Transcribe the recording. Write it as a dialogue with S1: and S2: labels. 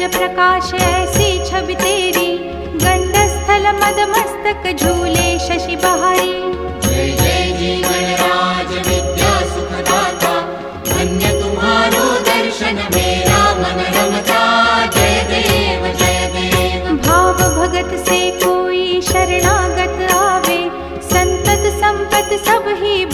S1: प्रकाश ऐसी छवि तेरी, गंडस्थल मद मस्तक झूले शशि बहारी।
S2: जय जय जीवन राज विद्या सुखदाता, धन्य तुम्हारो दर्शन मेरा मन रमता। जय देव जय देव।
S1: भाव भगत से कोई शरणागत आवे, संतत संपत सब ही